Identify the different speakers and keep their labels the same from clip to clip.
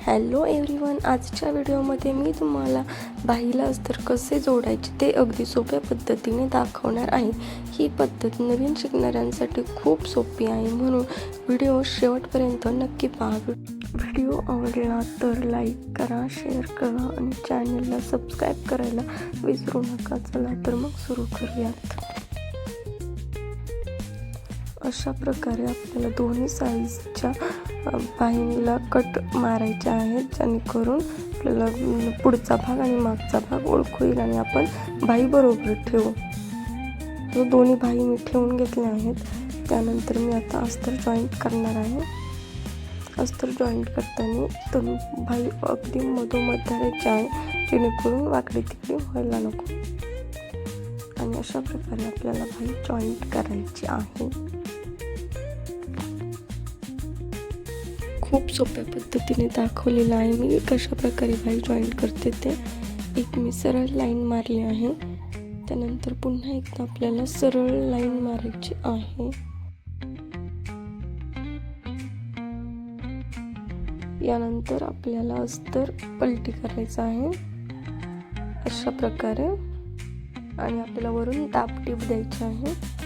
Speaker 1: Hello everyone, आजच्या व्हिडिओमध्ये मी तुम्हाला बाहीला अस्तर कसे जोडायचे ते अगदी सोप्या पद्धतीने दाखवणार आहे। ही पद्धत नवीन शिकणाऱ्यांसाठी खूप सोपी आहे, म्हणून व्हिडिओ शेवटपर्यंत नक्की पहा। व्हिडिओ आवडला तर लाईक करा, शेअर करा आणि चॅनलला सबस्क्राईब करायला विसरू नका। चला तर मग सुरू करूयात। अशा प्रकारे आपल्याला दोन्ही साईजच्या बाहीला कट मारायचे आहेत, जेणेकरून आपल्याला पुढचा भाग आणि मागचा भाग ओळखू येईल आणि आपण बाही बरोबर ठेवू। तो दोन्ही बाही मी ठेवून घेतल्या आहेत। त्यानंतर मी आता अस्तर जॉईंट करणार आहे। अस्तर जॉईंट करताना तर बाही अगदी मधोमध धरायची आहे, जेणेकरून वाकडी तिकडी व्हायला नको। आणि अशा प्रकारे आपल्याला बाही जॉईंट करायची आहे। खूप सोप्या पद्धतीने दाखवलेलं आहे मी कशा प्रकारे बाही जॉईंट करते ते। एक मी सरळ लाईन मारली आहे, त्यानंतर पुन्हा एकदा आपल्याला सरळ लाईन मारायची आहे। यानंतर आपल्याला अस्तर पलटी करायचं आहे अशा प्रकारे, आणि आपल्याला वरून दाबटीप द्यायची आहे।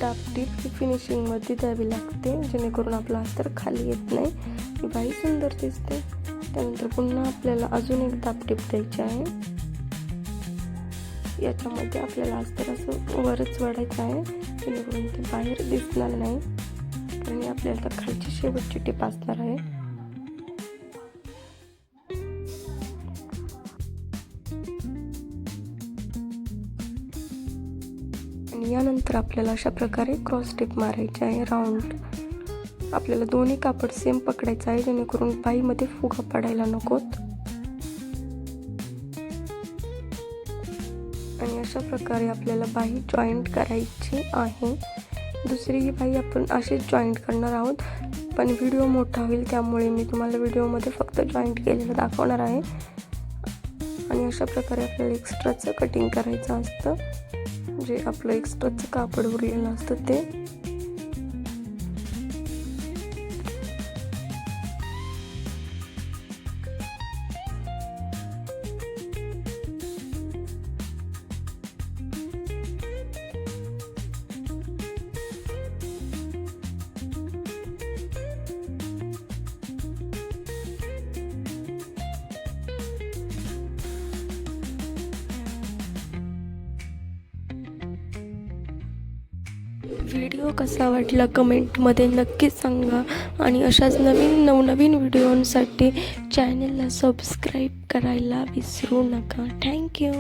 Speaker 1: दाबटीप ही फिनिशिंग मध्ये द्यावी लागते, जेणेकरून आपला अस्तर खाली येत नाही, ही बाही सुंदर दिसते। त्यानंतर पुन्हा आपल्याला अजून एक दाबटीप द्यायची आहे। याच्यामध्ये आपल्याला अस्तर असं वरच वाढायचं आहे, जेणेकरून ते बाहेर दिसणार नाही, आणि आपल्याला खालची शेवटची टीप असणार आहे। आणि यानंतर आपल्याला अशा प्रकारे क्रॉस टिप मारायची आहे राऊंड। आपल्याला दोन्ही कापड सेम पकडायचं आहे, जेणेकरून बाहीमध्ये फुगा पडायला नकोत। आणि अशा प्रकारे आपल्याला बाही जॉईंट करायची आहे। दुसरी ही बाही आपण अशीच जॉईंट करणार आहोत, पण व्हिडिओ मोठा होईल त्यामुळे मी तुम्हाला व्हिडिओमध्ये फक्त जॉईंट केलेलं दाखवणार आहे। आणि अशा प्रकारे आपल्याला एक्स्ट्राचं कटिंग करायचं असतं, जे आपलं एक्स्ट्राचं कापड उरलेलं असतं ते। व्हिडिओ कसा वाटला कमेंटमध्ये नक्की सांगा, आणि अशाच नवनवीन व्हिडिओंसाठी चॅनलला सबस्क्राईब करायला विसरू नका। थँक्यू।